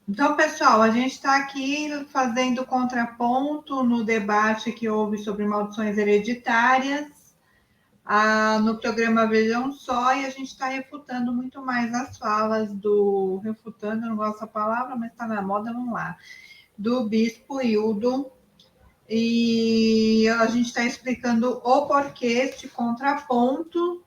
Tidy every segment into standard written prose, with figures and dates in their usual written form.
Então, pessoal, a gente está aqui fazendo contraponto no debate que houve sobre maldições hereditárias no programa Vejam Só, e a gente está refutando muito mais as falas refutando, eu não gosto dessa palavra, mas está na moda, vamos lá, do Bispo Hildo, e a gente está explicando o porquê de contraponto,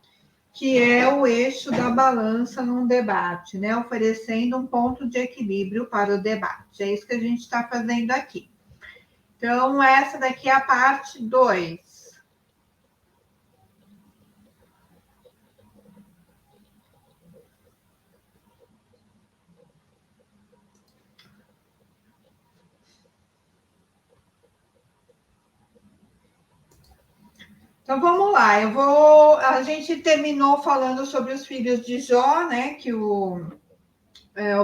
que é o eixo da balança num debate, né? Oferecendo um ponto de equilíbrio para o debate. É isso que a gente está fazendo aqui. Então, essa daqui é a parte 2. Então vamos lá, a gente terminou falando sobre os filhos de Jó, né? Que o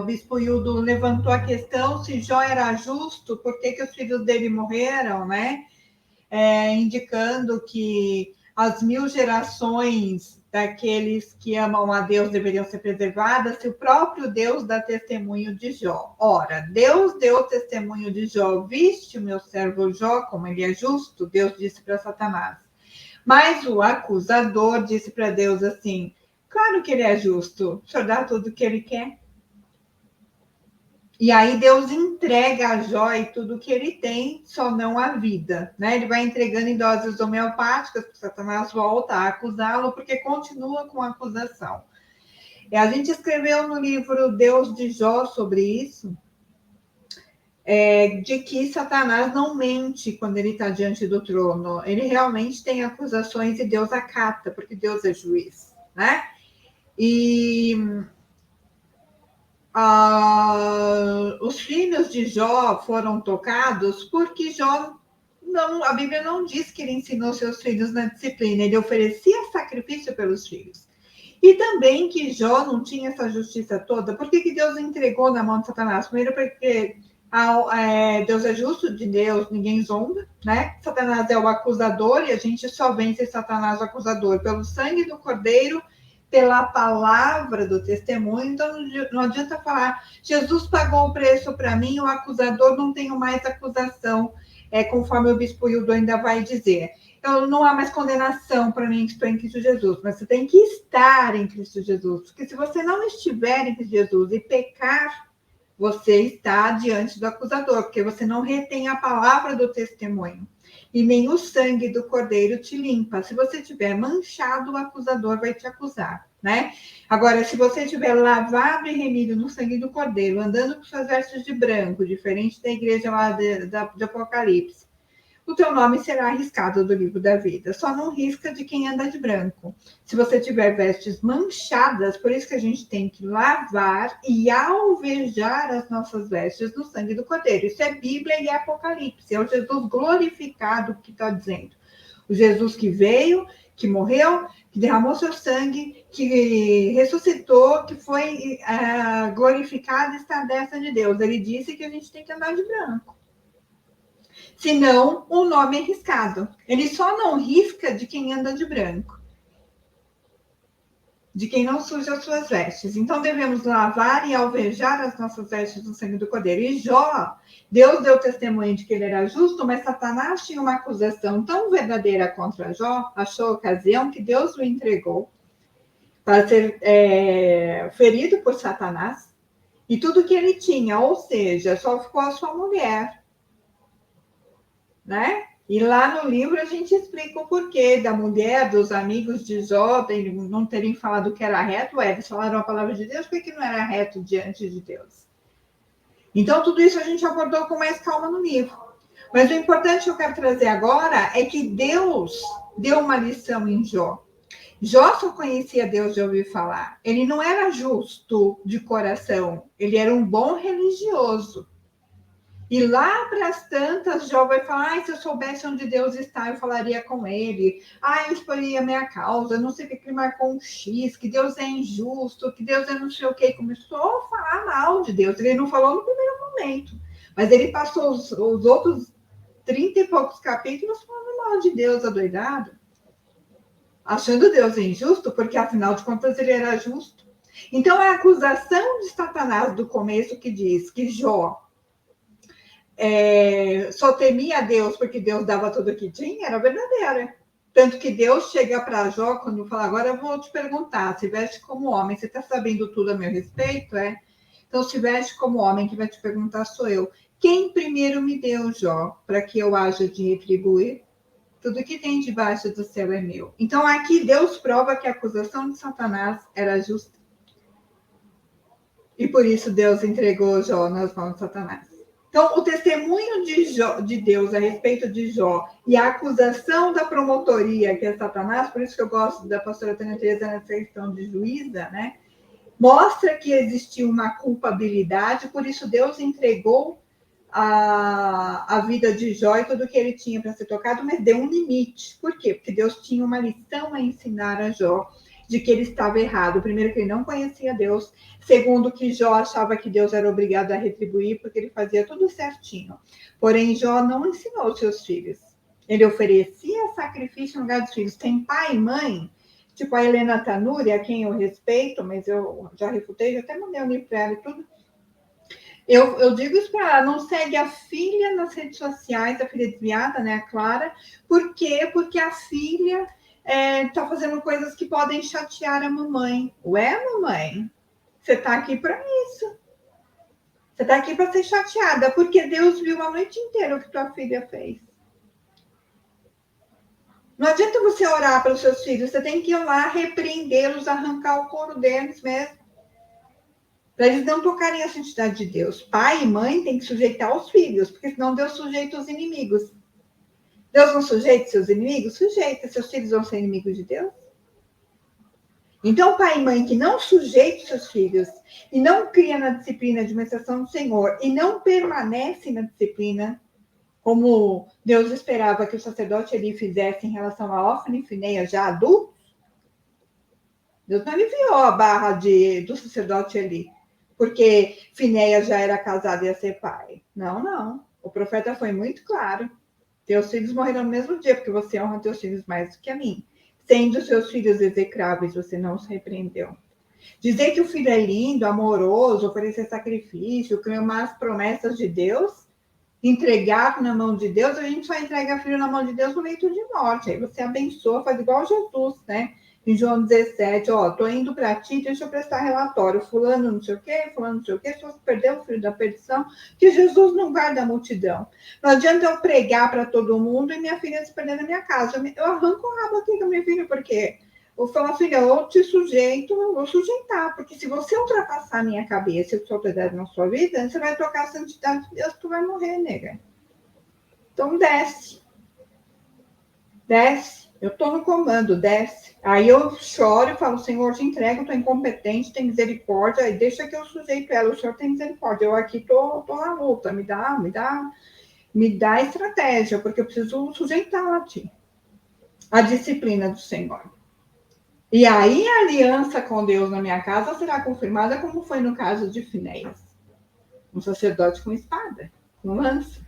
Bispo Hildo levantou a questão se Jó era justo, por que os filhos dele morreram, né? Indicando que as 1000 gerações daqueles que amam a Deus deveriam ser preservadas, se o próprio Deus dá testemunho de Jó. Ora, Deus deu testemunho de Jó, viste o meu servo Jó, como ele é justo, Deus disse para Satanás. Mas o acusador disse para Deus assim: claro que ele é justo, o senhor dá tudo o que ele quer. E aí Deus entrega a Jó e tudo que ele tem, só não a vida, né? Ele vai entregando em doses homeopáticas, porque Satanás volta a acusá-lo, porque continua com a acusação. E a gente escreveu no livro Deus de Jó sobre isso, de que Satanás não mente quando ele está diante do trono. Ele realmente tem acusações e Deus acata, porque Deus é juiz, né? E os filhos de Jó foram tocados porque Jó, não, a Bíblia não diz que ele ensinou seus filhos na disciplina, ele oferecia sacrifício pelos filhos. E também que Jó não tinha essa justiça toda. Por que Deus entregou na mão de Satanás? Primeiro porque Deus é justo, de Deus ninguém zomba, né? Satanás é o acusador e a gente só vence Satanás, o acusador, pelo sangue do Cordeiro, pela palavra do testemunho. Então não adianta falar, Jesus pagou o preço para mim, o acusador não tem mais acusação, conforme o Bispo Hildo ainda vai dizer. Então, não há mais condenação para mim que estou em Cristo Jesus, mas você tem que estar em Cristo Jesus, porque se você não estiver em Cristo Jesus e pecar, você está diante do acusador, porque você não retém a palavra do testemunho. E nem o sangue do cordeiro te limpa. Se você tiver manchado, o acusador vai te acusar, né? Agora, se você tiver lavado e remido no sangue do cordeiro, andando com suas vestes de branco, diferente da igreja lá de Apocalipse, o teu nome será arriscado do livro da vida. Só não risca de quem anda de branco. Se você tiver vestes manchadas, por isso que a gente tem que lavar e alvejar as nossas vestes no sangue do Cordeiro. Isso é Bíblia e Apocalipse. É o Jesus glorificado que está dizendo. O Jesus que veio, que morreu, que derramou seu sangue, que ressuscitou, que foi glorificado e está à destra de Deus. Ele disse que a gente tem que andar de branco. Senão, o nome é riscado. Ele só não risca de quem anda de branco, de quem não suja as suas vestes. Então, devemos lavar e alvejar as nossas vestes no sangue do Cordeiro. E Jó, Deus deu testemunho de que ele era justo, mas Satanás tinha uma acusação tão verdadeira contra Jó, achou ocasião que Deus o entregou para ser ferido por Satanás. E tudo que ele tinha, ou seja, só ficou a sua mulher, né? E lá no livro a gente explica o porquê da mulher, dos amigos de Jó não terem falado que era reto. Eles falaram a palavra de Deus, por que não era reto diante de Deus? Então, tudo isso a gente abordou com mais calma no livro. Mas o importante que eu quero trazer agora é que Deus deu uma lição em Jó. Jó só conhecia Deus de ouvir falar. Ele não era justo de coração, ele era um bom religioso. E lá para as tantas, Jó vai falar: se eu soubesse onde Deus está, eu falaria com ele. Eu exporia a minha causa, não sei o que ele marcou um X, que Deus é injusto, que Deus é não sei o que. Começou a falar mal de Deus. Ele não falou no primeiro momento, mas ele passou os outros 30 e poucos capítulos falando mal de Deus, adoidado. Achando Deus injusto, porque afinal de contas ele era justo. Então, a acusação de Satanás do começo que diz que Jó só temia a Deus porque Deus dava tudo o que tinha, era verdadeira. Tanto que Deus chega para Jó quando fala, agora eu vou te perguntar, se veste como homem, você está sabendo tudo a meu respeito, Então, se veste como homem, que vai te perguntar sou eu. Quem primeiro me deu, Jó, para que eu haja de retribuir? Tudo que tem debaixo do céu é meu. Então, aqui Deus prova que a acusação de Satanás era justa. E por isso Deus entregou Jó nas mãos de Satanás. Então, o testemunho de Deus a respeito de Jó e a acusação da promotoria, que é Satanás, por isso que eu gosto da pastora Tânia Teresa nessa questão de juíza, mostra que existia uma culpabilidade, por isso Deus entregou a vida de Jó e tudo que ele tinha para ser tocado, mas deu um limite. Por quê? Porque Deus tinha uma lição a ensinar a Jó de que ele estava errado. Primeiro, que ele não conhecia Deus. Segundo, que Jó achava que Deus era obrigado a retribuir porque ele fazia tudo certinho. Porém, Jó não ensinou seus filhos. Ele oferecia sacrifício no lugar dos filhos. Tem pai e mãe, tipo a Helena Tanuri, a quem eu respeito, mas eu já refutei, já até mandei um livro para ela e tudo. Eu digo isso para ela, não segue a filha nas redes sociais, a filha desviada, a Clara. Por quê? Porque a filha está fazendo coisas que podem chatear a mamãe. Ué, mamãe, você está aqui para isso. Você está aqui para ser chateada, porque Deus viu a noite inteira o que tua filha fez. Não adianta você orar para os seus filhos, você tem que ir lá repreendê-los, arrancar o couro deles mesmo. Para eles não tocarem a santidade de Deus. Pai e mãe têm que sujeitar os filhos, porque senão Deus sujeita os inimigos. Deus não sujeita seus inimigos? Sujeita. Seus filhos vão ser inimigos de Deus? Então, pai e mãe que não sujeita seus filhos e não cria na disciplina de administração do Senhor e não permanece na disciplina, como Deus esperava que o sacerdote Eli fizesse em relação a Ofni e Finéias já adultos, Deus não aliviou a barra do sacerdote Eli, porque Finéias já era casado e ia ser pai. Não. O profeta foi muito claro. Teus filhos morrerão no mesmo dia, porque você honra teus filhos mais do que a mim. Sendo seus filhos execráveis, você não os repreendeu. Dizer que o filho é lindo, amoroso, oferecer sacrifício, clamar as promessas de Deus, entregar na mão de Deus, a gente só entrega filho na mão de Deus no leito de morte. Aí você abençoa, faz igual Jesus, Em João 17, tô indo para ti, deixa eu prestar relatório. Fulano não sei o quê, se você perdeu o filho da perdição, que Jesus não guarda a multidão. Não adianta eu pregar para todo mundo e minha filha se perder na minha casa. Eu arranco o rabo aqui da minha filha, porque eu falo, filha, eu te sujeito, eu vou sujeitar, porque se você ultrapassar a minha cabeça e a sua autoridade na sua vida, você vai tocar a santidade de Deus, tu vai morrer, nega. Então desce. Eu estou no comando, desce. Aí eu choro e falo, Senhor, te entrego, estou incompetente, tem misericórdia, aí deixa que eu sujeito ela, o Senhor tem misericórdia. Eu aqui tô na luta, me dá estratégia, porque eu preciso sujeitá-la a ti. A disciplina do Senhor. E aí a aliança com Deus na minha casa será confirmada, como foi no caso de Finéias. Um sacerdote com espada, com lança.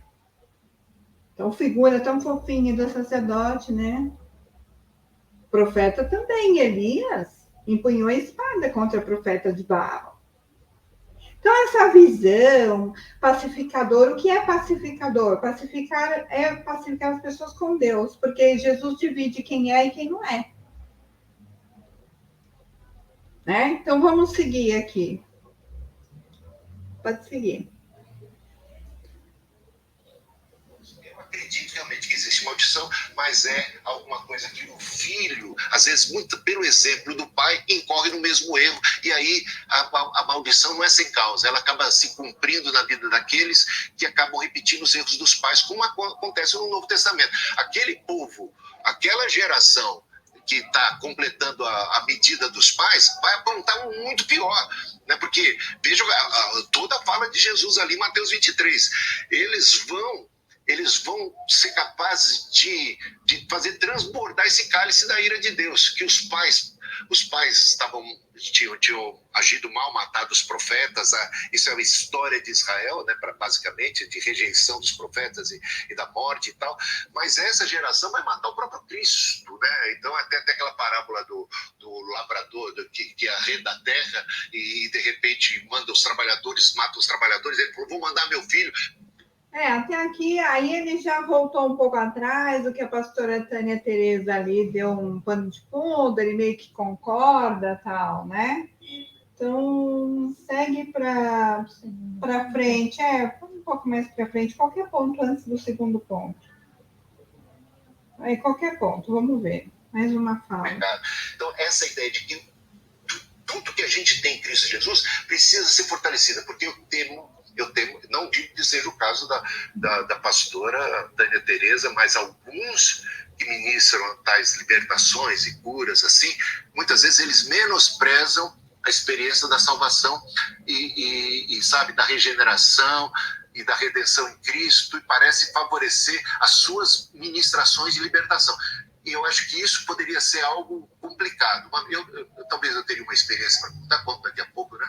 Então, figura tão fofinha do sacerdote, O profeta também, Elias, empunhou a espada contra o profeta de Baal. Então, essa visão pacificador, o que é pacificador? Pacificar é pacificar as pessoas com Deus, porque Jesus divide quem é e quem não é. Então, vamos seguir aqui. Pode seguir. Acredito realmente que existe maldição, mas é alguma coisa que o filho, às vezes, muito pelo exemplo do pai, incorre no mesmo erro, e aí a maldição não é sem causa, ela acaba se cumprindo na vida daqueles que acabam repetindo os erros dos pais, como acontece no Novo Testamento. Aquele povo, aquela geração que está completando a medida dos pais, vai aprontar um muito pior, porque veja toda a fala de Jesus ali em Mateus 23, eles vão ser capazes de fazer transbordar esse cálice da ira de Deus, que os pais os pais tinham agido mal, matado os profetas. Isso é uma história de Israel, né, basicamente, de rejeição dos profetas e da morte e tal. Mas essa geração vai matar o próprio Cristo, né? Então, até aquela parábola do lavrador que arrenda a terra e, de repente, mata os trabalhadores. Ele falou, vou mandar meu filho. Até aqui, aí ele já voltou um pouco atrás, o que a pastora Tânia Tereza ali deu um pano de fundo, ele meio que concorda, tal, né? Então, segue para frente, um pouco mais para frente, qualquer ponto antes do segundo ponto. Aí, qualquer ponto, vamos ver. Mais uma fala. Então, essa ideia de que tudo que a gente tem em Cristo Jesus precisa ser fortalecida, porque eu temo, não digo que seja o caso da pastora Tânia Tereza, mas alguns que ministram tais libertações e curas, assim, muitas vezes eles menosprezam a experiência da salvação e sabe, da regeneração e da redenção em Cristo, e parece favorecer as suas ministrações de libertação. E eu acho que isso poderia ser algo complicado. Talvez eu teria uma experiência para contar, conto daqui a pouco, né?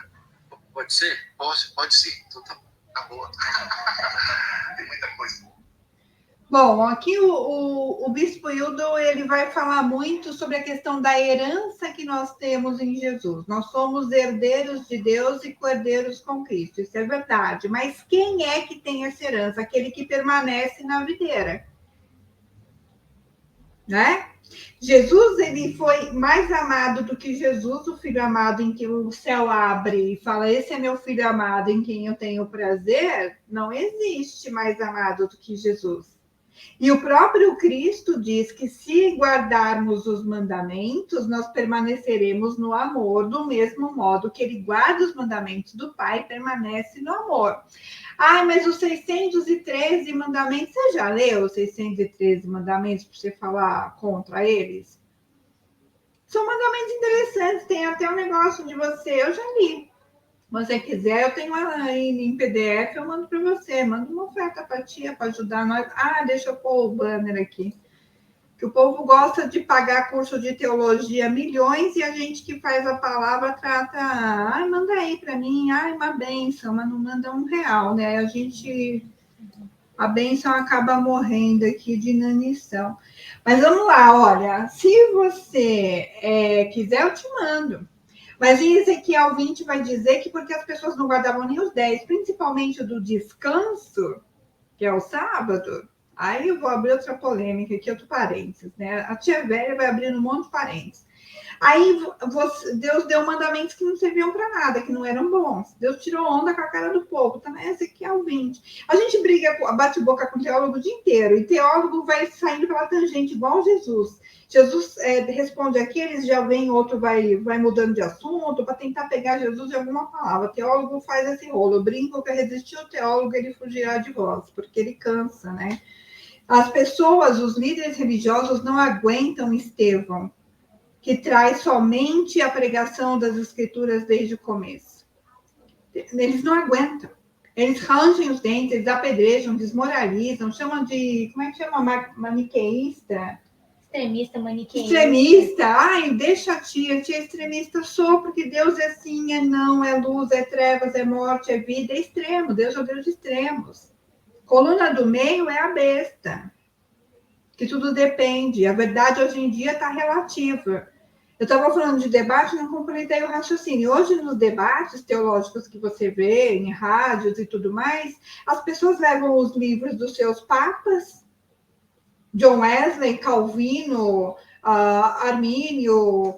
Pode ser? Pode sim. Então tá boa. Tem muita coisa. Bom, aqui o Bispo Hildo, ele vai falar muito sobre a questão da herança que nós temos em Jesus. Nós somos herdeiros de Deus e co-herdeiros com Cristo, isso é verdade. Mas quem é que tem essa herança? Aquele que permanece na videira, né? Jesus, ele foi mais amado do que Jesus, o Filho amado, em que o céu abre e fala, esse é meu Filho amado, em quem eu tenho prazer. Não existe mais amado do que Jesus. E o próprio Cristo diz que se guardarmos os mandamentos, nós permaneceremos no amor, do mesmo modo que ele guarda os mandamentos do Pai e permanece no amor. Mas os 613 mandamentos, você já leu os 613 mandamentos para você falar contra eles? São mandamentos interessantes, tem até um negócio de você, eu já li. Se você quiser, eu tenho aí em PDF, eu mando para você. Mando uma oferta para tia, para ajudar nós. Deixa eu pôr o banner aqui. Que o povo gosta de pagar curso de teologia milhões e a gente que faz a palavra trata... manda aí para mim. Uma bênção, mas não manda R$1, né? A bênção acaba morrendo aqui de inanição. Mas vamos lá, olha. Se você quiser, eu te mando. Mas em Ezequiel 20 vai dizer que porque as pessoas não guardavam nem os 10, principalmente do descanso, que é o sábado, aí eu vou abrir outra polêmica aqui, outro parênteses, né? A tia velha vai abrir um monte de parênteses. Aí Deus deu mandamentos que não serviam para nada, que não eram bons. Deus tirou onda com a cara do povo. Também Ezequiel 20. A gente briga, bate boca com o teólogo o dia inteiro, e teólogo vai saindo pela tangente, igual Jesus. Jesus responde aqueles, já vem outro, vai mudando de assunto para tentar pegar Jesus em alguma palavra. O teólogo faz esse rolo. Eu brinco que resistir ao teólogo, ele fugirá de vós, porque ele cansa, né? As pessoas, os líderes religiosos não aguentam Estevão, que traz somente a pregação das escrituras desde o começo. Eles não aguentam. Eles rangem os dentes, eles apedrejam, desmoralizam, chamam de... Como é que chama? Maniqueísta? Extremista, maniqueísta. Extremista. Deixa a tia extremista. Sou, porque Deus é sim, é não, é luz, é trevas, é morte, é vida, é extremo. Deus é o Deus de extremos. Coluna do meio é a besta. Que tudo depende. A verdade hoje em dia está relativa. Eu estava falando de debate, não completei o raciocínio. Hoje, nos debates teológicos que você vê em rádios e tudo mais, as pessoas levam os livros dos seus papas, John Wesley, Calvino, Armínio,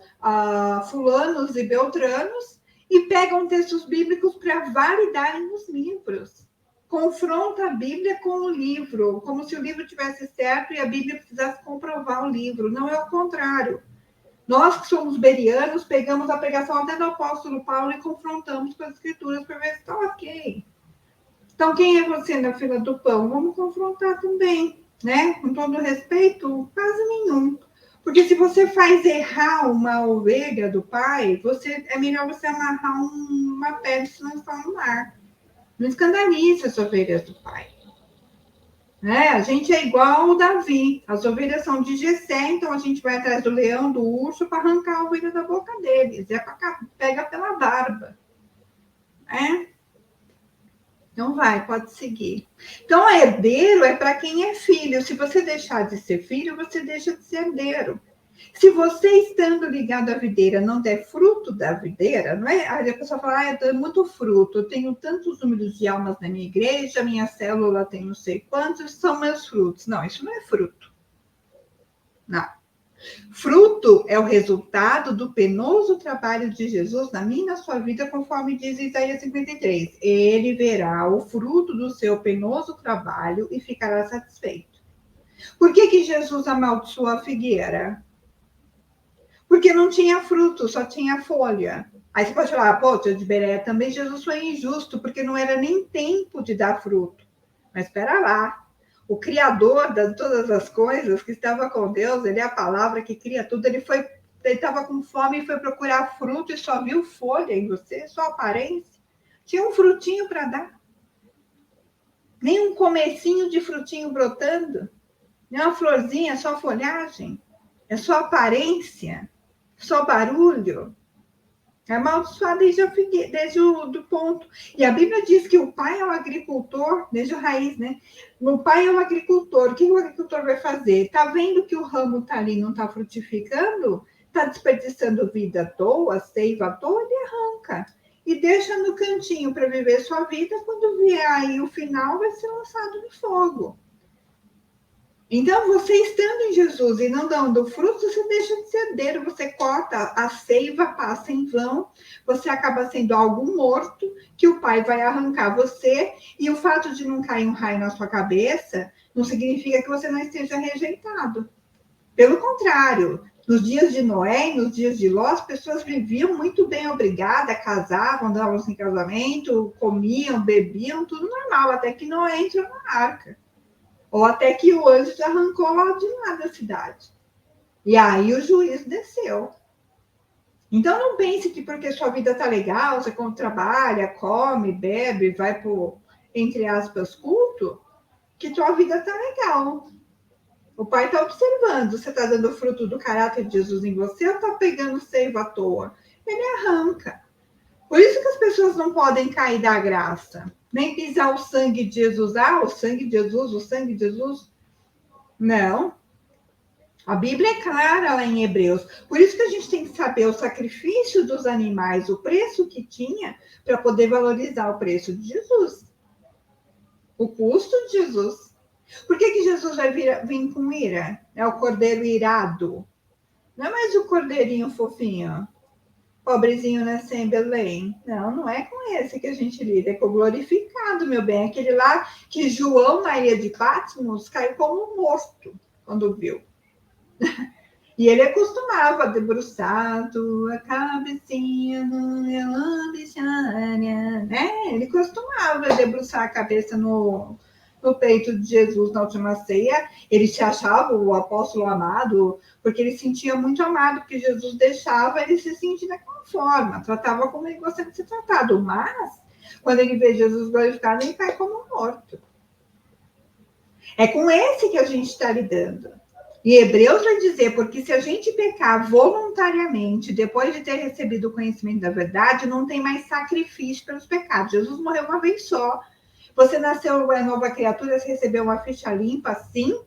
fulanos e beltranos, e pegam textos bíblicos para validarem os livros. Confronta a Bíblia com o livro, como se o livro tivesse certo e a Bíblia precisasse comprovar o livro. Não é o contrário. Nós que somos berianos, pegamos a pregação até do apóstolo Paulo e confrontamos com as escrituras para ver se está ok. Então, quem é você na fila do pão? Vamos confrontar também, né? Com todo respeito, quase nenhum. Porque se você faz errar uma ovelha do pai, é melhor você amarrar uma pedra, senão está no mar. Não escandalize as ovelhas do pai. A gente é igual o Davi. As ovelhas são de Jessé, então a gente vai atrás do leão, do urso, para arrancar a ovelha da boca deles. Pega pela barba. Então pode seguir. Então, herdeiro é para quem é filho. Se você deixar de ser filho, você deixa de ser herdeiro. Se você, estando ligado à videira, não der fruto da videira, não é? Aí a pessoa fala, eu dou muito fruto, eu tenho tantos números de almas na minha igreja, minha célula tem não sei quantos, são meus frutos. Não, isso não é fruto. Não. Fruto é o resultado do penoso trabalho de Jesus na minha e na sua vida, conforme diz Isaías 53. Ele verá o fruto do seu penoso trabalho e ficará satisfeito. Por que Jesus amaldiçoou a figueira? Porque não tinha fruto, só tinha folha. Aí você pode falar, tia de Beré, também Jesus foi injusto, porque não era nem tempo de dar fruto. Mas espera lá. O Criador de todas as coisas, que estava com Deus, ele é a palavra que cria tudo, ele estava com fome e foi procurar fruto e só viu folha em você, só aparência. Tinha um frutinho para dar. Nem um comecinho de frutinho brotando. Nem uma florzinha, só folhagem. É só aparência. Só barulho. É amaldiçoado desde o ponto. E a Bíblia diz que o pai é o agricultor, desde a raiz, né? O pai é o agricultor. O que o agricultor vai fazer? Está vendo que o ramo está ali, não está frutificando? Está desperdiçando vida à toa, seiva à toa, ele arranca. E deixa no cantinho para viver sua vida. Quando vier aí o final, vai ser lançado no fogo. Então, você estando em Jesus e não dando frutos, você deixa de ser herdeiro, você corta, a seiva passa em vão, você acaba sendo algo morto, que o pai vai arrancar você, e o fato de não cair um raio na sua cabeça, não significa que você não esteja rejeitado. Pelo contrário, nos dias de Noé e nos dias de Ló, as pessoas viviam muito bem, obrigada, casavam, davam-se em casamento, comiam, bebiam, tudo normal, até que Noé entrou na arca. Ou até que o anjo arrancou lá de lá da cidade. E aí o juízo desceu. Então não pense que porque sua vida está legal, você trabalha, come, bebe, vai pro, entre aspas, culto, que sua vida está legal. O pai está observando, você está dando fruto do caráter de Jesus em você ou está pegando seiva à toa? Ele arranca. Por isso que as pessoas não podem cair da graça. Nem pisar o sangue de Jesus. O sangue de Jesus, o sangue de Jesus. Não. A Bíblia é clara lá em Hebreus. Por isso que a gente tem que saber o sacrifício dos animais, o preço que tinha, para poder valorizar o preço de Jesus. O custo de Jesus. Por que Jesus vai vir com ira? É o cordeiro irado. Não é mais o cordeirinho fofinho. Pobrezinho nasceu em Belém. Não é com esse que a gente lida, é com o glorificado, meu bem. Aquele lá que João, na ilha de Patmos, caiu como morto quando viu. E ele acostumava a debruçar a cabecinha no né? Ele costumava debruçar a cabeça no peito de Jesus na última ceia. Ele se achava o apóstolo amado, porque ele sentia muito amado, porque Jesus deixava ele se sentir daquela forma, tratava como ele gostaria de ser tratado. Mas, quando ele vê Jesus glorificado, ele cai como morto. É com esse que a gente está lidando. E Hebreus vai dizer, porque se a gente pecar voluntariamente, depois de ter recebido o conhecimento da verdade, não tem mais sacrifício pelos pecados. Jesus morreu uma vez só. Você nasceu uma nova criatura, você recebeu uma ficha limpa, sim,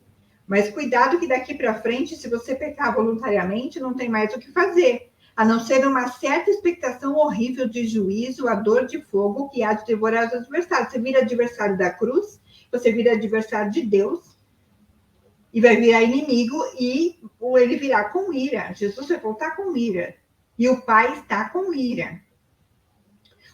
mas cuidado que daqui para frente, se você pecar voluntariamente, não tem mais o que fazer, a não ser uma certa expectação horrível de juízo, a dor de fogo que há de devorar os adversários. Você vira adversário da cruz, você vira adversário de Deus, e vai virar inimigo, e ele virá com ira. Jesus vai voltar com ira, e o Pai está com ira.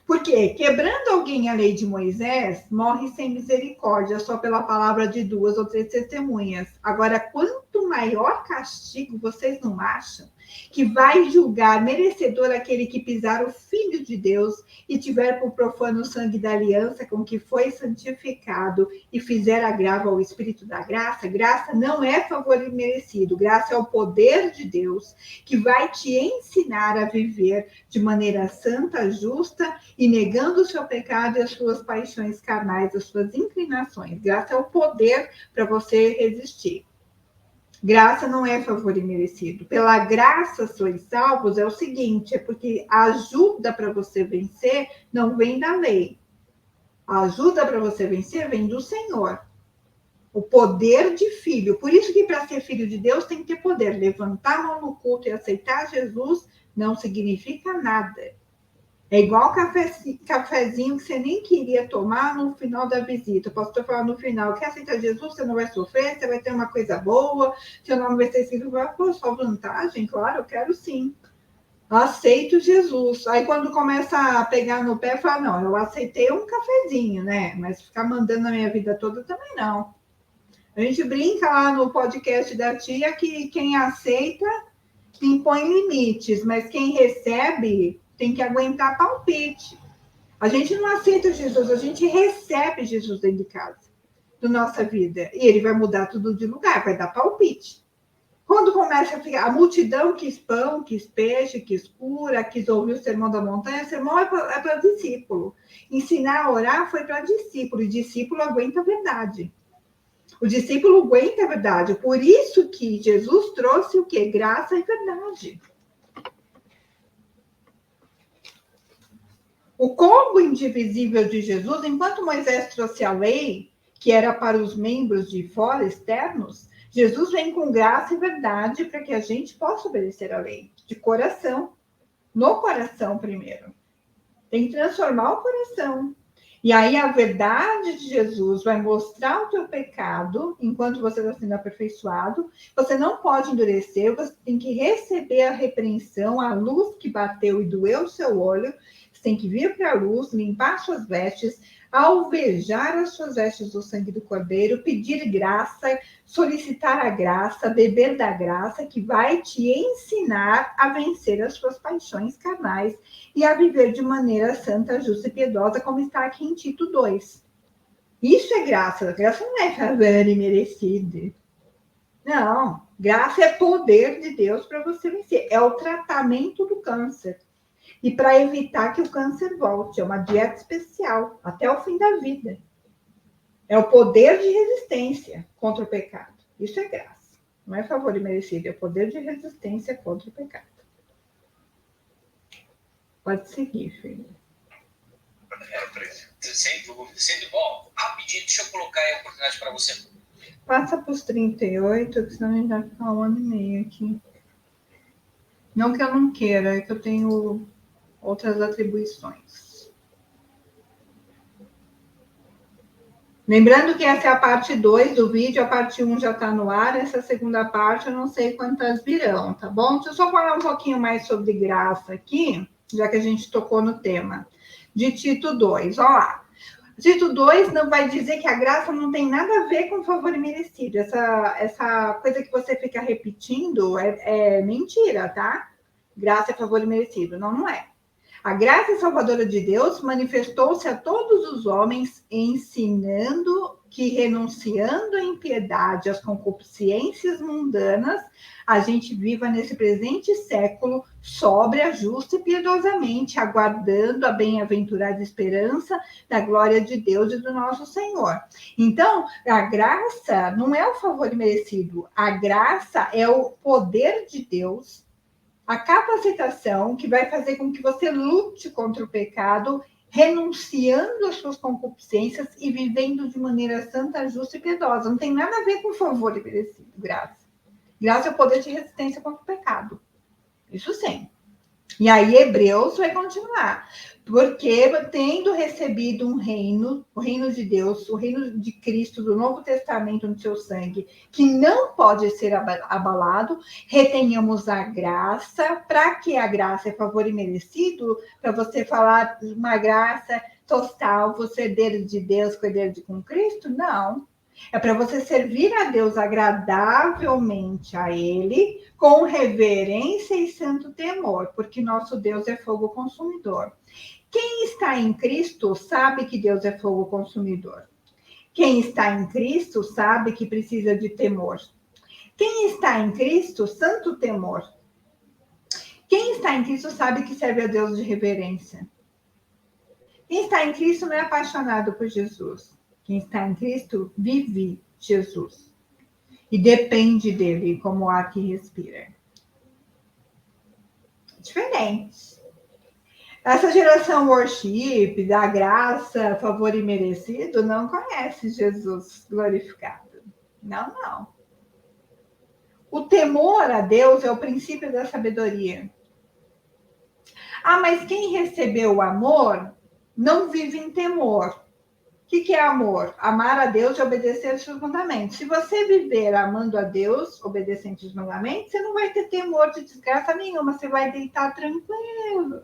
Porque, quebrando alguém a lei de Moisés, morre sem misericórdia, só pela palavra de 2 ou 3 testemunhas. Agora, quanto maior castigo, vocês não acham? que vai julgar merecedor aquele que pisar o Filho de Deus e tiver por profano o sangue da aliança com que foi santificado e fizer agravo ao Espírito da graça. Graça não é favor imerecido, graça é o poder de Deus que vai te ensinar a viver de maneira santa, justa e negando o seu pecado e as suas paixões carnais, as suas inclinações. Graça é o poder para você resistir. Graça não é favor imerecido. Pela graça sois salvos é o seguinte, é porque a ajuda para você vencer não vem da lei. A ajuda para você vencer vem do Senhor. O poder de filho. Por isso que para ser filho de Deus tem que ter poder. Levantar a mão no culto e aceitar Jesus não significa nada. É igual cafezinho que você nem queria tomar no final da visita. O pastor fala no final, quer aceitar Jesus, você não vai sofrer, você vai ter uma coisa boa, seu nome vai ser escrito, pô, só vantagem? Claro, eu quero sim. Aceito Jesus. Aí quando começa a pegar no pé, fala, não, eu aceitei um cafezinho, né? Mas ficar mandando a minha vida toda também não. A gente brinca lá no podcast da tia que quem aceita impõe limites, mas quem recebe tem que aguentar palpite. A gente não aceita Jesus, a gente recebe Jesus dentro de casa, da nossa vida. E ele vai mudar tudo de lugar, vai dar palpite. Quando começa a ficar, a multidão quis pão, quis peixe, quis cura, quis ouvir o sermão da montanha, o sermão é para discípulo. Ensinar a orar foi para discípulo, e discípulo aguenta a verdade. O discípulo aguenta a verdade. Por isso que Jesus trouxe o quê? Graça e verdade. O combo indivisível de Jesus, enquanto Moisés trouxe a lei, que era para os membros de fora, externos, Jesus vem com graça e verdade para que a gente possa obedecer a lei, de coração, no coração primeiro. Tem que transformar o coração. E aí a verdade de Jesus vai mostrar o teu pecado enquanto você está sendo aperfeiçoado. Você não pode endurecer, você tem que receber a repreensão, a luz que bateu e doeu o seu olho. Você tem que vir para a luz, limpar suas vestes, alvejar as suas vestes do sangue do Cordeiro, pedir graça, solicitar a graça, beber da graça, que vai te ensinar a vencer as suas paixões carnais e a viver de maneira santa, justa e piedosa, como está aqui em Tito 2. Isso é graça. Graça não é favor imerecido. Não. Graça é poder de Deus para você vencer. É o tratamento do câncer. E para evitar que o câncer volte. É uma dieta especial, até o fim da vida. É o poder de resistência contra o pecado. Isso é graça. Não é favor imerecido, é o poder de resistência contra o pecado. Pode seguir, filho. Sempre bom. Rapidinho, deixa eu colocar aí a oportunidade para você. Passa para os 38, que senão a gente vai ficar 1 ano e meio aqui. Não que eu não queira, é que eu tenho outras atribuições. Lembrando que essa é a parte 2 do vídeo, a parte 1 já está no ar, essa segunda parte eu não sei quantas virão, tá bom? Deixa eu só falar um pouquinho mais sobre graça aqui, já que a gente tocou no tema, de Tito 2, ó lá. Tito 2 não vai dizer que a graça não tem nada a ver com favor imerecido. Essa coisa que você fica repetindo é mentira, tá? Graça é favor imerecido. Não, não é. A graça salvadora de Deus manifestou-se a todos os homens, ensinando que, renunciando à impiedade, às concupiscências mundanas, a gente viva nesse presente século sóbria, justa e piedosamente, aguardando a bem-aventurada esperança da glória de Deus e do nosso Senhor. Então, a graça não é o favor merecido, a graça é o poder de Deus, a capacitação que vai fazer com que você lute contra o pecado, renunciando às suas concupiscências e vivendo de maneira santa, justa e piedosa. Não tem nada a ver com favor merecido, graça. Graça é o poder de resistência contra o pecado. Isso sim. E aí Hebreus vai continuar. Porque tendo recebido um reino, o reino de Deus, o reino de Cristo, do Novo Testamento no seu sangue, que não pode ser abalado, retenhamos a graça. Para que a graça é favor imerecido? Para você falar uma graça total, você herdeiro de Deus, herdeiro com Cristo? Não. É para você servir a Deus agradavelmente a Ele, com reverência e santo temor, porque nosso Deus é fogo consumidor. Quem está em Cristo sabe que Deus é fogo consumidor. Quem está em Cristo sabe que precisa de temor. Quem está em Cristo, santo temor. Quem está em Cristo sabe que serve a Deus de reverência. Quem está em Cristo não é apaixonado por Jesus. Quem está em Cristo vive Jesus. E depende dele como o ar que respira. Diferente. Essa geração worship, da graça, favor imerecido, não conhece Jesus glorificado. Não, não. O temor a Deus é o princípio da sabedoria. Ah, mas quem recebeu o amor não vive em temor. O que é amor? Amar a Deus e obedecer aos seus mandamentos. Se você viver amando a Deus, obedecendo os mandamentos, você não vai ter temor de desgraça nenhuma. Você vai deitar tranquilo.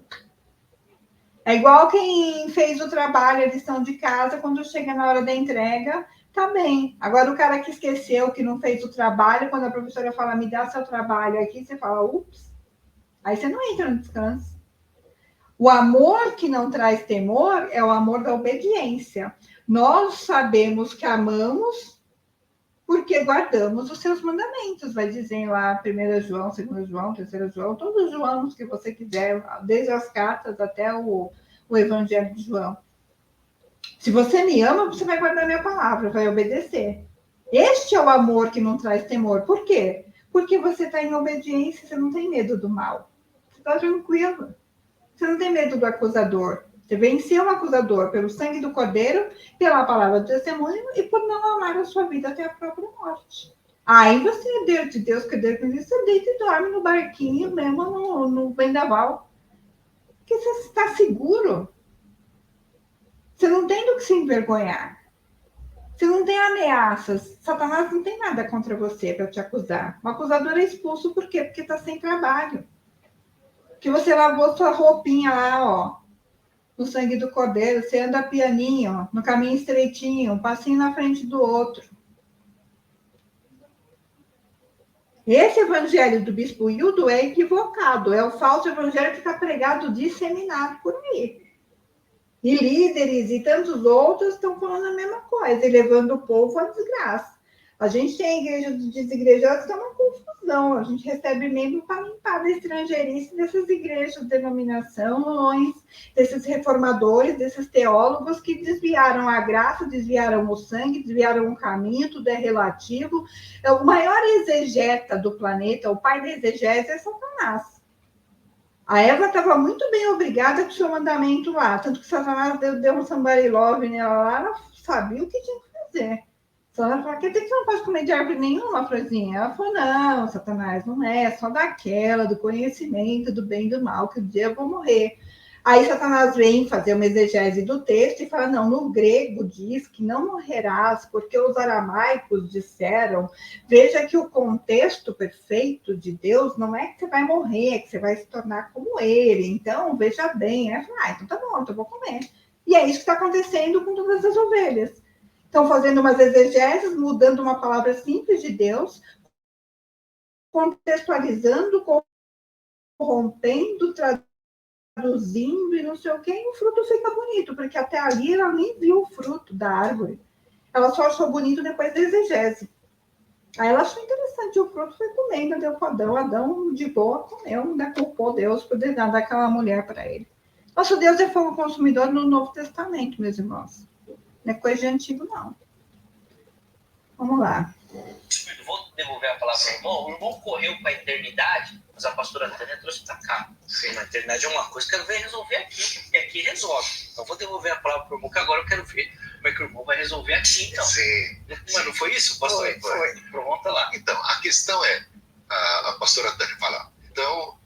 É igual quem fez o trabalho, a lição de casa, quando chega na hora da entrega, tá bem. Agora, o cara que esqueceu, que não fez o trabalho, quando a professora fala, me dá seu trabalho aqui, você fala, ups. Aí você não entra no descanso. O amor que não traz temor é o amor da obediência. Nós sabemos que amamos porque guardamos os seus mandamentos. Vai dizer lá 1 João, 2 João, 3 João, todos os Joãos que você quiser, desde as cartas até o Evangelho de João. Se você me ama, você vai guardar minha palavra, vai obedecer. Este é o amor que não traz temor. Por quê? Porque você está em obediência, você não tem medo do mal. Você está tranquilo. Você não tem medo do acusador. Você venceu o acusador pelo sangue do Cordeiro, pela palavra do testemunho e por não amar a sua vida até a própria morte. Aí você é Deus de Deus, que Deus me diz, você deita e dorme no barquinho mesmo no vendaval. Porque você está seguro. Você não tem do que se envergonhar. Você não tem ameaças. Satanás não tem nada contra você para te acusar. O acusador é expulso por quê? Porque está sem trabalho. Que você lavou sua roupinha lá, ó, no sangue do Cordeiro, você anda pianinho, no caminho estreitinho, um passinho na frente do outro. Esse evangelho do bispo Hildo é equivocado, é o falso evangelho que está pregado, disseminado por aí. E líderes e tantos outros estão falando a mesma coisa, e levando o povo à desgraça. A gente tem igrejas desigrejadas que é uma confusão. A gente recebe membro para limpar da estrangeirice dessas igrejas, denominações, desses reformadores, desses teólogos que desviaram a graça, desviaram o sangue, desviaram o caminho, tudo é relativo. O maior exegeta do planeta, o pai da exegese é Satanás. A Eva estava muito bem obrigada com o seu mandamento lá, tanto que Satanás deu um somebody love nela lá, ela sabia o que tinha que fazer. Ela falou, quer dizer que você não pode comer de árvore nenhuma, Florzinha? Ela falou, não, Satanás, não é só daquela, do conhecimento, do bem e do mal, que um dia eu vou morrer. Aí Satanás vem fazer uma exegese do texto e fala, não, no grego diz que não morrerás, porque os aramaicos disseram, veja que o contexto perfeito de Deus não é que você vai morrer, é que você vai se tornar como ele. Então, veja bem. Aí eu falei, então tá bom, então eu vou comer. E é isso que está acontecendo com todas as ovelhas. Estão fazendo umas exegeses, mudando uma palavra simples de Deus, contextualizando, corrompendo, traduzindo e não sei o quê, e o fruto fica bonito, porque até ali ela nem viu o fruto da árvore. Ela só achou bonito depois da exegese. Aí ela achou interessante, o fruto foi comendo, deu para Adão. Adão, de boa, comeu, ainda culpou Deus por dar aquela mulher para ele. Nosso Deus é fogo consumidor no Novo Testamento, meus irmãos. Não é coisa de antigo, não. Vamos lá. Vou devolver a palavra ao irmão. O irmão correu para a eternidade, mas a pastora Tânia trouxe para cá. Sim, a eternidade é uma coisa que eu quero ver resolver aqui. E aqui resolve. Então vou devolver a palavra para o irmão, que agora eu quero ver como é que o irmão vai resolver aqui, então. Sim. Mas não foi isso, pastor? Foi. Pronto, lá. Então, a questão é, a pastora Tânia fala, então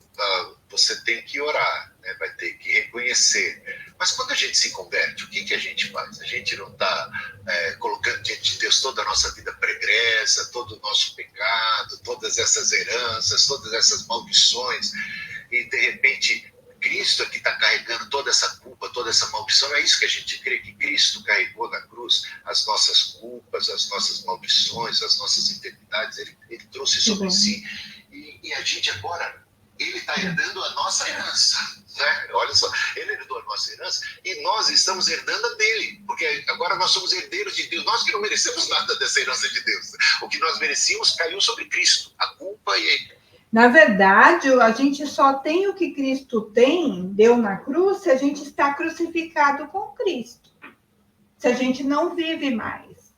você tem que orar, né? Vai ter que reconhecer. Mas quando a gente se converte, o que a gente faz? A gente não está colocando diante de Deus toda a nossa vida pregressa, todo o nosso pecado, todas essas heranças, todas essas maldições, e de repente Cristo é que está carregando toda essa culpa, toda essa maldição. É isso que a gente crê, que Cristo carregou na cruz as nossas culpas, problemas, as nossas maldições, as nossas enfermidades, ele trouxe sobre si. E a gente agora, ele está herdando a nossa herança. Né? Olha só, ele herdou a nossa herança e nós estamos herdando a dele, porque agora nós somos herdeiros de Deus. Nós que não merecemos nada dessa herança de Deus. O que nós merecíamos caiu sobre Cristo. A culpa e... Na verdade, a gente só tem o que Cristo tem, deu na cruz, se a gente está crucificado com Cristo. Se a gente não vive mais.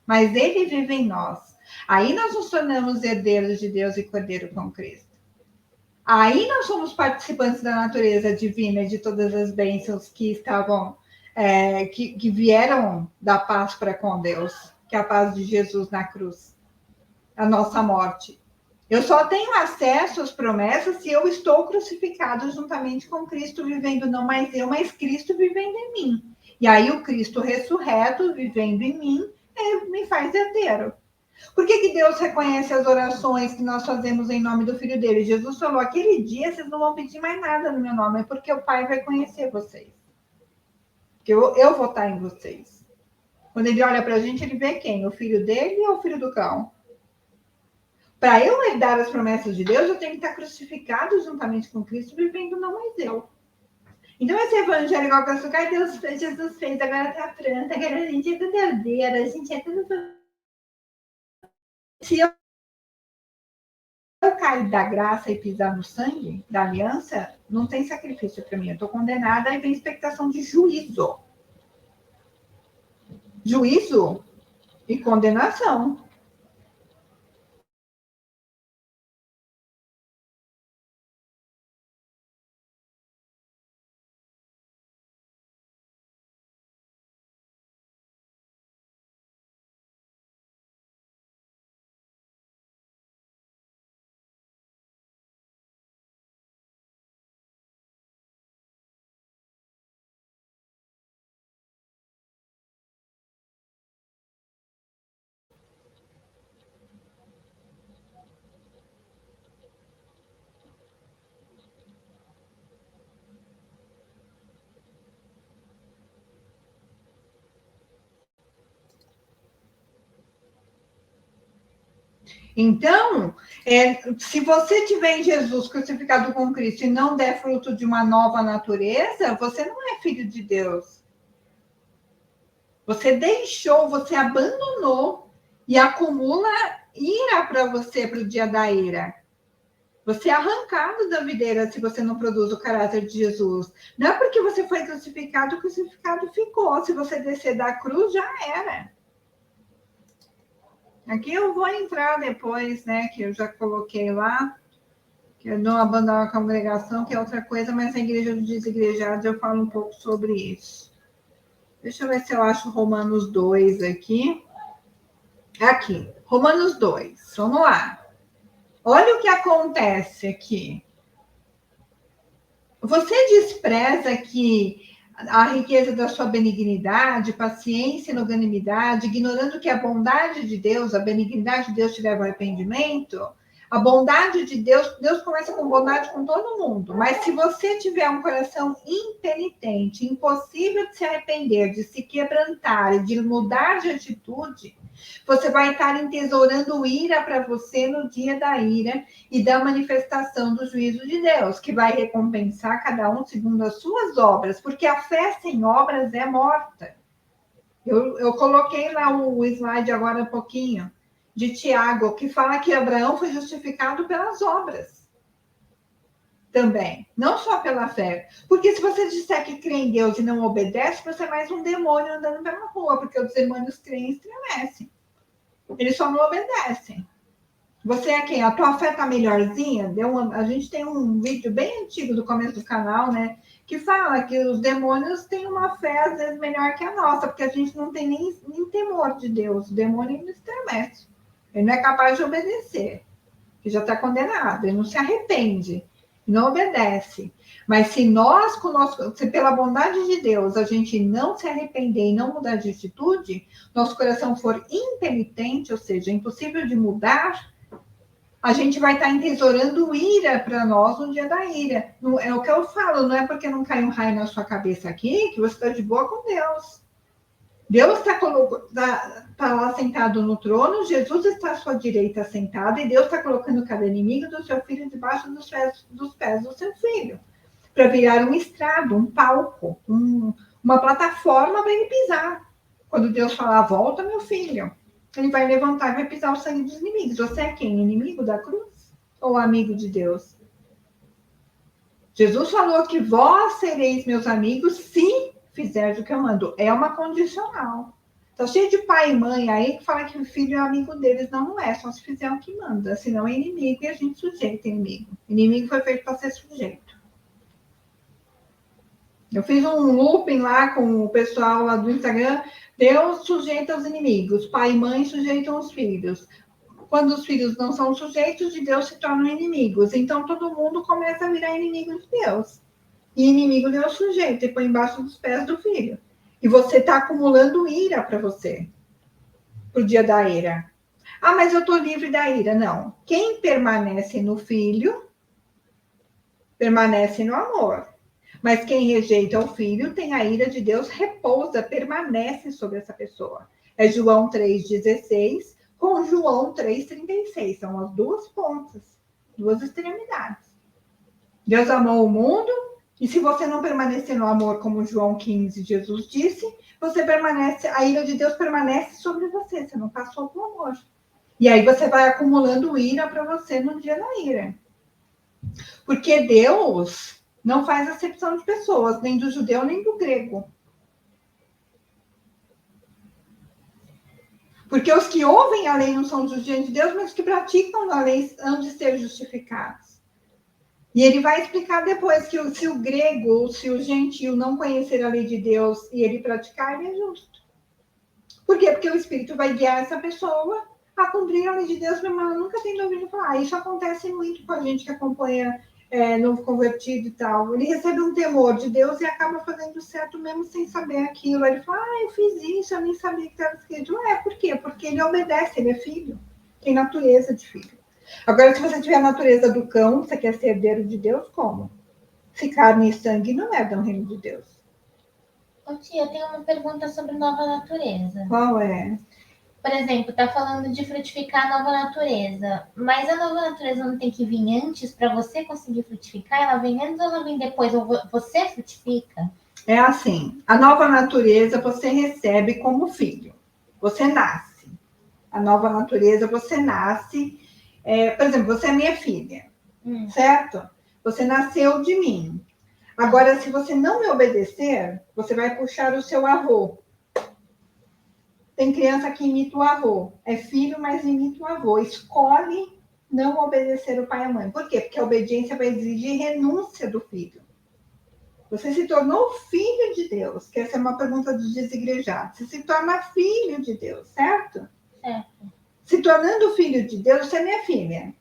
Mas ele vive em nós. Aí nós nos tornamos herdeiros de Deus e cordeiro com Cristo. Aí nós somos participantes da natureza divina e de todas as bênçãos que estavam, que vieram da paz para com Deus, que é a paz de Jesus na cruz, a nossa morte. Eu só tenho acesso às promessas se eu estou crucificado juntamente com Cristo, vivendo não mais eu, mas Cristo vivendo em mim. E aí o Cristo ressurreto, vivendo em mim, me faz herdeiro. Por que Deus reconhece as orações que nós fazemos em nome do Filho dele? Jesus falou, aquele dia vocês não vão pedir mais nada no meu nome, é porque o Pai vai conhecer vocês. Porque eu vou estar em vocês. Quando ele olha para a gente, ele vê quem? O filho dele ou o filho do cão? Para eu herdar as promessas de Deus, eu tenho que estar crucificado juntamente com Cristo, vivendo não mais eu. Então, esse evangelho igual para açúcar, Jesus fez, agora está pronto, agora a gente é tudo herdeiro, a gente é tudo... Se eu cair da graça e pisar no sangue da aliança, não tem sacrifício para mim. Eu estou condenada e vem expectação de juízo. Juízo e condenação. Então, se você tiver em Jesus crucificado com Cristo e não der fruto de uma nova natureza, você não é filho de Deus. Você deixou, você abandonou e acumula ira para você para o dia da ira. Você é arrancado da videira se você não produz o caráter de Jesus. Não é porque você foi crucificado, o crucificado ficou. Se você descer da cruz, já era. Aqui eu vou entrar depois, né, que eu já coloquei lá, que eu não abandono a congregação, que é outra coisa, mas a igreja dos desigrejados eu falo um pouco sobre isso. Deixa eu ver se eu acho Romanos 2 aqui. Aqui, Romanos 2, vamos lá. Olha o que acontece aqui. Você despreza que a riqueza da sua benignidade, paciência e longanimidade, ignorando que a bondade de Deus, a benignidade de Deus te leva ao arrependimento. A bondade de Deus, Deus começa com bondade com todo mundo, mas se você tiver um coração impenitente, impossível de se arrepender, de se quebrantar e de mudar de atitude, você vai estar entesourando ira para você no dia da ira e da manifestação do juízo de Deus, que vai recompensar cada um segundo as suas obras, porque a fé sem obras é morta. Eu coloquei lá o slide agora um pouquinho, de Tiago, que fala que Abraão foi justificado pelas obras. Também, não só pela fé. Porque se você disser que crê em Deus e não obedece, você é mais um demônio andando pela rua, porque os demônios creem e estremecem. Eles só não obedecem. Você é quem? A tua fé tá melhorzinha? A gente tem um vídeo bem antigo do começo do canal, né? Que fala que os demônios têm uma fé, às vezes, melhor que a nossa, porque a gente não tem nem temor de Deus. O demônio não estremece. Ele não é capaz de obedecer. Ele já está condenado. Ele não se arrepende. Não obedece. Mas se nós, se pela bondade de Deus, a gente não se arrepender e não mudar de atitude, nosso coração for impenitente, ou seja, impossível de mudar, a gente vai estar entesourando ira para nós no dia da ira. É o que eu falo, não é porque não cai um raio na sua cabeça aqui que você está de boa com Deus. Deus está lá sentado no trono, Jesus está à sua direita sentado, e Deus está colocando cada inimigo do seu filho debaixo dos pés do seu filho, para virar um estrado, um palco, uma plataforma para ele pisar. Quando Deus falar, volta, meu filho, ele vai levantar e vai pisar o sangue dos inimigos. Você é quem? Inimigo da cruz? Ou amigo de Deus? Jesus falou que vós sereis meus amigos se fizeres o que eu mando. É uma condicional. Tá cheio de pai e mãe aí que fala que o filho é amigo deles. Não é, só se fizer o que manda. Senão é inimigo e a gente sujeita inimigo. Inimigo foi feito para ser sujeito. Eu fiz um looping lá com o pessoal lá do Instagram. Deus sujeita os inimigos. Pai e mãe sujeitam os filhos. Quando os filhos não são sujeitos de Deus, se tornam inimigos. Então, todo mundo começa a virar inimigo de Deus. E inimigo Deus sujeita e põe embaixo dos pés do filho. E você está acumulando ira para você. Para o dia da ira. Ah, mas eu estou livre da ira. Não. Quem permanece no filho, permanece no amor. Mas quem rejeita o filho, tem a ira de Deus, repousa, permanece sobre essa pessoa. É João 3,16 com João 3,36. São as duas pontas, duas extremidades. Deus amou o mundo, e se você não permanecer no amor, como João 15, Jesus disse, você permanece, a ira de Deus permanece sobre você, você não passou pro amor. E aí você vai acumulando ira para você no dia da ira. Porque Deus não faz acepção de pessoas, nem do judeu, nem do grego. Porque os que ouvem a lei não são justiçados de Deus, mas os que praticam a lei hão de ser justificados. E ele vai explicar depois que se o grego ou se o gentio não conhecer a lei de Deus e ele praticar, ele é justo. Por quê? Porque o Espírito vai guiar essa pessoa a cumprir a lei de Deus, mas ela nunca tem ouvido falar. Isso acontece muito com a gente que acompanha novo convertido e tal. Ele recebe um temor de Deus e acaba fazendo certo mesmo sem saber aquilo. Ele fala, eu fiz isso, eu nem sabia que estava escrito. Por quê? Porque ele obedece, ele é filho. Tem natureza de filho. Agora, se você tiver a natureza do cão, você quer ser herdeiro de Deus, como? Se carne e sangue não é do reino de Deus. Ô tia, eu tenho uma pergunta sobre nova natureza. Qual é? Por exemplo, tá falando de frutificar a nova natureza, mas a nova natureza não tem que vir antes para você conseguir frutificar? Ela vem antes ou ela vem depois? Ou você frutifica? É assim, a nova natureza você recebe como filho. Você nasce. A nova natureza você nasce. Por exemplo, você é minha filha, certo? Você nasceu de mim. Agora, se você não me obedecer, você vai puxar o seu avô. Tem criança que imita o avô. É filho, mas imita o avô. Escolhe não obedecer o pai e a mãe. Por quê? Porque a obediência vai exigir renúncia do filho. Você se tornou filho de Deus, que essa é uma pergunta dos desigrejados. Você se torna filho de Deus, certo? Certo. Se tornando filho de Deus, você é minha filha.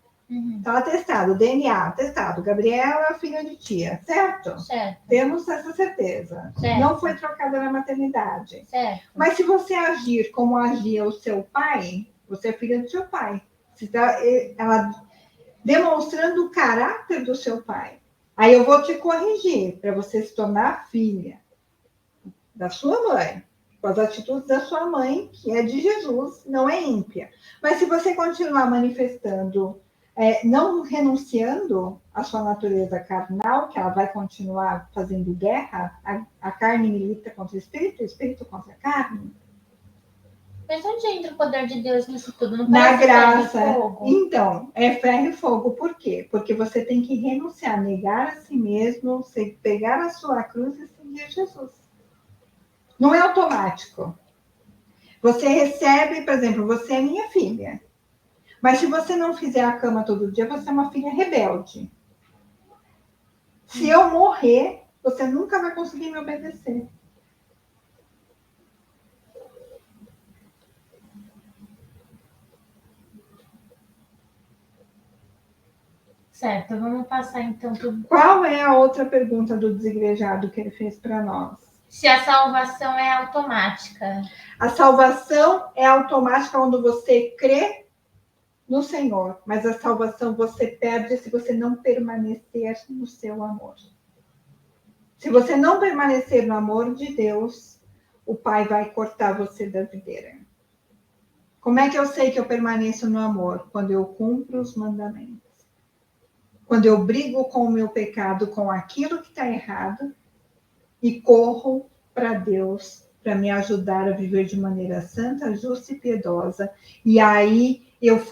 Está atestado, DNA atestado. Gabriela, filha de tia, certo? Certo. Temos essa certeza. Certo. Não foi trocada na maternidade. Certo. Mas se você agir como agia o seu pai, você é filha do seu pai. Ela demonstrando o caráter do seu pai. Aí eu vou te corrigir para você se tornar filha da sua mãe. Com as atitudes da sua mãe, que é de Jesus, não é ímpia. Mas se você continuar manifestando, não renunciando à sua natureza carnal, que ela vai continuar fazendo guerra, a carne milita contra o espírito contra a carne. Mas onde entra o poder de Deus nisso tudo? Não Na parece graça. ferro e fogo? Então, é ferro e fogo. Por quê? Porque você tem que renunciar, negar a si mesmo, você pegar a sua cruz e seguir Jesus. Não é automático. Você recebe, por exemplo, você é minha filha. Mas se você não fizer a cama todo dia, você é uma filha rebelde. Se eu morrer, você nunca vai conseguir me obedecer. Certo, vamos passar então tudo. Qual é a outra pergunta do desigrejado que ele fez para nós? Se a salvação é automática. A salvação é automática quando você crê no Senhor, mas a salvação você perde se você não permanecer no seu amor. Se você não permanecer no amor de Deus, o Pai vai cortar você da videira. Como é que eu sei que eu permaneço no amor? Quando eu cumpro os mandamentos. Quando eu brigo com o meu pecado, com aquilo que está errado, e corro para Deus, para me ajudar a viver de maneira santa, justa e piedosa. E aí eu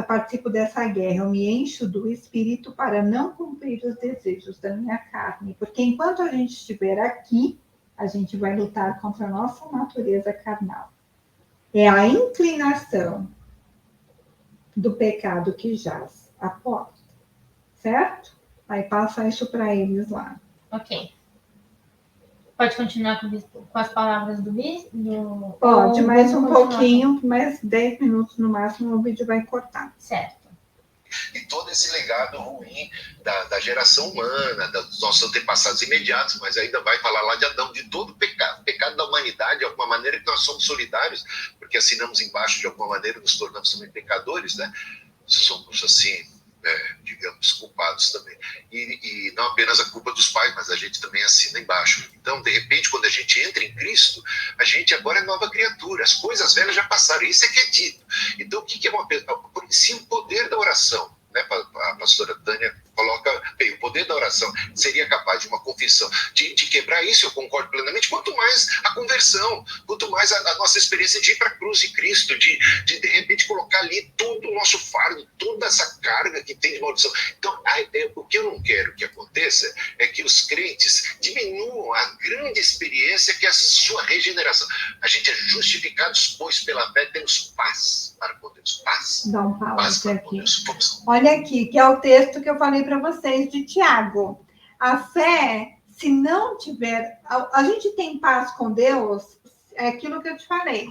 participo dessa guerra, eu me encho do Espírito para não cumprir os desejos da minha carne. Porque enquanto a gente estiver aqui, a gente vai lutar contra a nossa natureza carnal. É a inclinação do pecado que jaz à porta, certo? Aí passa isso para eles lá. Ok. Pode continuar com as palavras do bispo? Pode, mais um pouquinho, mais 10 minutos no máximo, o vídeo vai cortar. Certo. E todo esse legado ruim da geração humana, dos nossos antepassados imediatos, mas ainda vai falar lá de Adão, de todo o pecado da humanidade, de alguma maneira que nós somos solidários, porque assinamos embaixo de alguma maneira, nos tornamos também pecadores, né? Somos assim, digamos, culpados também. E não apenas a culpa dos pais, mas a gente também assina embaixo. Então, de repente, quando a gente entra em Cristo, a gente agora é nova criatura, as coisas velhas já passaram, isso é que é dito. Então, o que é se o poder da oração, né, a pastora Tânia coloca, bem, o poder da oração seria capaz de uma confissão, de quebrar isso, eu concordo plenamente, quanto mais a conversão, quanto mais a nossa experiência de ir para a cruz de Cristo, de repente colocar ali todo o nosso fardo, toda essa carga que tem de maldição. Então, o que eu não quero que aconteça é que os crentes diminuam a grande experiência que é a sua regeneração. A gente é justificados, pois pela fé temos paz para com Deus, paz. Dá um pause aqui. Deus. Olha aqui, que é o texto que eu falei para vocês de Tiago. A fé, se não tiver... A gente tem paz com Deus, é aquilo que eu te falei.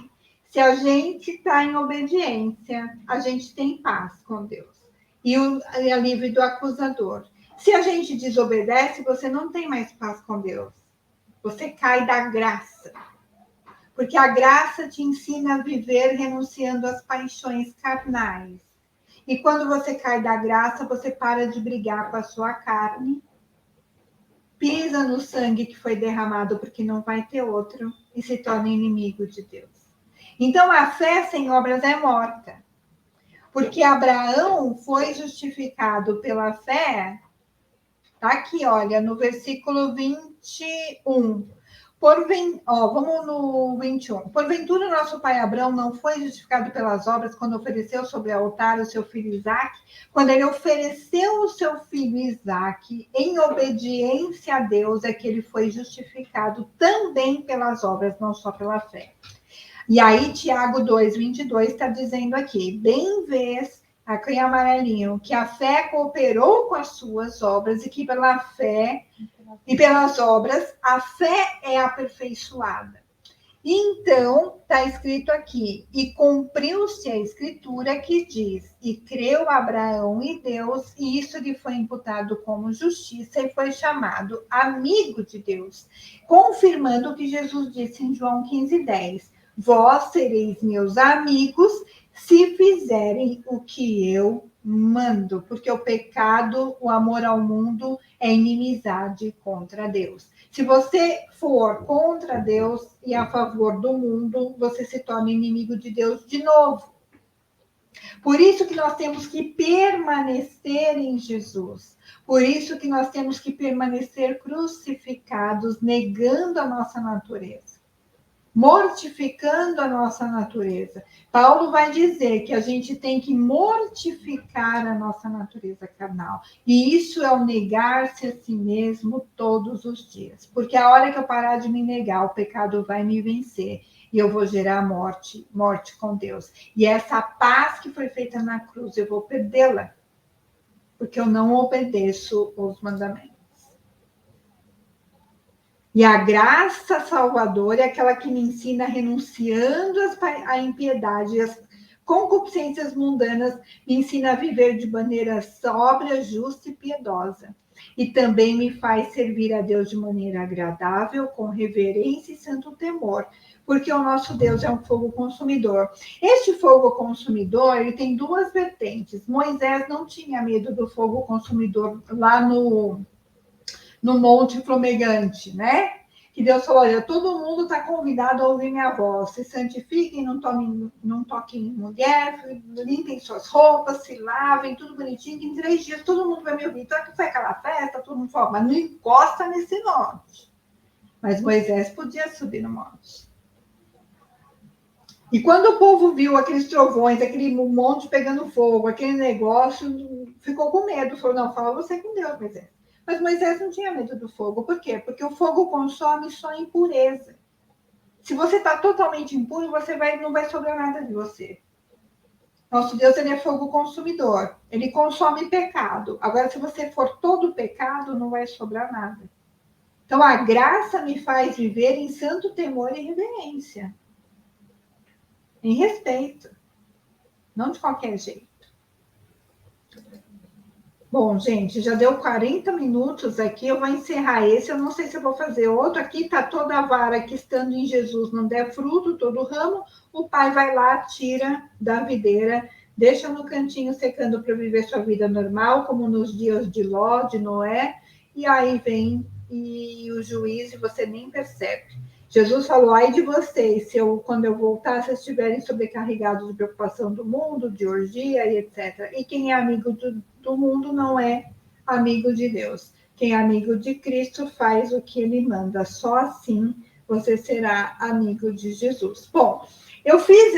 Se a gente está em obediência, a gente tem paz com Deus. E o alívio do acusador. Se a gente desobedece, você não tem mais paz com Deus. Você cai da graça. Porque a graça te ensina a viver renunciando às paixões carnais. E quando você cai da graça, você para de brigar com a sua carne, pisa no sangue que foi derramado, porque não vai ter outro, e se torna inimigo de Deus. Então, a fé sem obras é morta. Porque Abraão foi justificado pela fé, tá aqui, olha, no versículo 21. Vamos no 21. Porventura, nosso pai Abraão não foi justificado pelas obras quando ofereceu sobre o altar o seu filho Isaque? Quando ele ofereceu o seu filho Isaque em obediência a Deus, é que ele foi justificado também pelas obras, não só pela fé. E aí, Tiago 2:22 está dizendo aqui, bem vês, aqui em amarelinho, que a fé cooperou com as suas obras e que pela fé e pelas obras a fé é aperfeiçoada. Então, está escrito aqui, e cumpriu-se a escritura que diz, e creu Abraão em Deus, e isso lhe foi imputado como justiça, e foi chamado amigo de Deus, confirmando o que Jesus disse em João 15:10. Vós sereis meus amigos se fizerem o que eu mando, porque o pecado, o amor ao mundo é inimizade contra Deus. Se você for contra Deus e a favor do mundo, você se torna inimigo de Deus de novo. Por isso que nós temos que permanecer em Jesus. Por isso que nós temos que permanecer crucificados, negando a nossa natureza. Mortificando a nossa natureza. Paulo vai dizer que a gente tem que mortificar a nossa natureza carnal. E isso é o negar-se a si mesmo todos os dias. Porque a hora que eu parar de me negar, o pecado vai me vencer. E eu vou gerar morte com Deus. E essa paz que foi feita na cruz, eu vou perdê-la. Porque eu não obedeço os mandamentos. E a graça salvadora é aquela que me ensina renunciando à impiedade, às concupiscências mundanas, me ensina a viver de maneira sóbria, justa e piedosa. E também me faz servir a Deus de maneira agradável, com reverência e santo temor, porque o nosso Deus é um fogo consumidor. Este fogo consumidor, ele tem duas vertentes. Moisés não tinha medo do fogo consumidor lá no Monte Flamegante, né? que Deus falou, olha, todo mundo está convidado a ouvir minha voz, se santifiquem, não toquem em mulher, limpem suas roupas, se lavem, tudo bonitinho, que em 3 dias todo mundo vai me ouvir. Então, foi aquela festa, todo mundo falou, mas não encosta nesse monte. Mas Moisés podia subir no monte. E quando o povo viu aqueles trovões, aquele monte pegando fogo, aquele negócio, ficou com medo. Falou, não, fala você com Deus, Moisés. Mas Moisés não tinha medo do fogo. Por quê? Porque o fogo consome só impureza. Se você está totalmente impuro, não vai sobrar nada de você. Nosso Deus, ele é fogo consumidor. Ele consome pecado. Agora, se você for todo pecado, não vai sobrar nada. Então, a graça me faz viver em santo temor e reverência. Em respeito. Não de qualquer jeito. Bom, gente, já deu 40 minutos aqui. Eu vou encerrar esse. Eu não sei se eu vou fazer outro. Aqui está toda a vara que, estando em Jesus, não der fruto, todo ramo. O pai vai lá, tira da videira, deixa no cantinho secando para viver sua vida normal, como nos dias de Ló, de Noé. E aí vem o juízo e você nem percebe. Jesus falou, ai de vocês, quando eu voltar, vocês estiverem sobrecarregados de preocupação do mundo, de orgia e etc. E quem é amigo do mundo não é amigo de Deus. Quem é amigo de Cristo faz o que ele manda. Só assim você será amigo de Jesus. Bom, eu fiz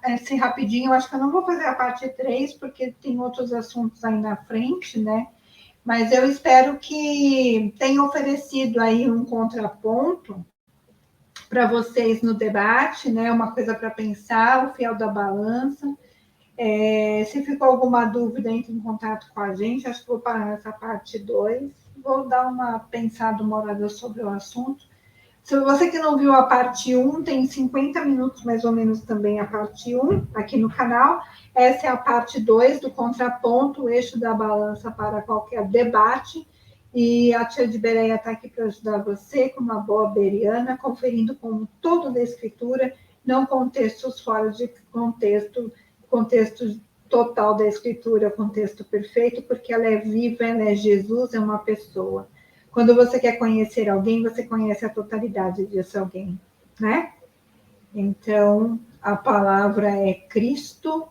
esse rapidinho, eu acho que eu não vou fazer a parte 3, porque tem outros assuntos aí na frente, né? Mas eu espero que tenha oferecido aí um contraponto para vocês no debate, né? Uma coisa para pensar, o fiel da balança. Se ficou alguma dúvida, entre em contato com a gente. Acho que vou parar nessa parte 2. Vou dar uma pensada, uma olhada sobre o assunto. Se você que não viu a parte 1, tem 50 minutos mais ou menos também a parte 1 aqui no canal. Essa é a parte 2 do contraponto, o eixo da balança para qualquer debate. E a tia de Bereia está aqui para ajudar você, como uma boa beriana, conferindo como todo da escritura, não contextos fora de contexto total da escritura, contexto perfeito, porque ela é viva, ela é Jesus, é uma pessoa. Quando você quer conhecer alguém, você conhece a totalidade desse alguém, né? Então, a palavra é Cristo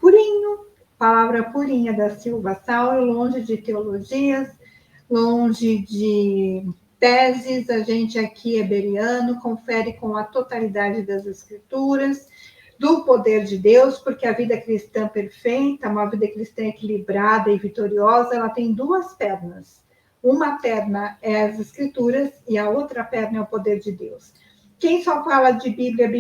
purinho, palavra purinha da Silva Saulo, longe de teologias, longe de teses, a gente aqui é beriano, confere com a totalidade das escrituras, do poder de Deus, porque a vida cristã perfeita, uma vida cristã equilibrada e vitoriosa, ela tem 2 pernas. Uma perna é as escrituras e a outra perna é o poder de Deus. Quem só fala de Bíblia,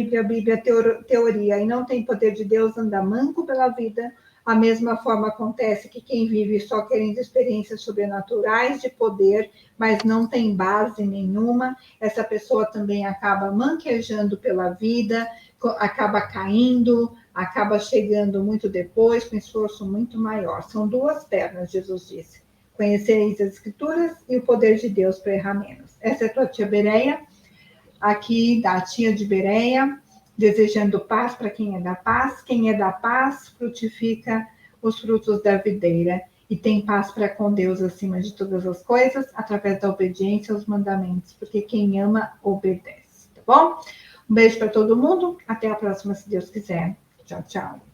teoria, e não tem poder de Deus, anda manco pela vida. A mesma forma acontece que quem vive só querendo experiências sobrenaturais de poder, mas não tem base nenhuma, essa pessoa também acaba manquejando pela vida, acaba caindo, acaba chegando muito depois, com esforço muito maior. São 2 pernas, Jesus disse. Conhecereis as escrituras e o poder de Deus para errar menos. Essa é a tua tia Bereia, aqui da tia de Bereia, desejando paz para quem é da paz. Quem é da paz frutifica os frutos da videira e tem paz para com Deus acima de todas as coisas, através da obediência aos mandamentos, porque quem ama, obedece, tá bom? Um beijo para todo mundo, até a próxima, se Deus quiser. Tchau, tchau.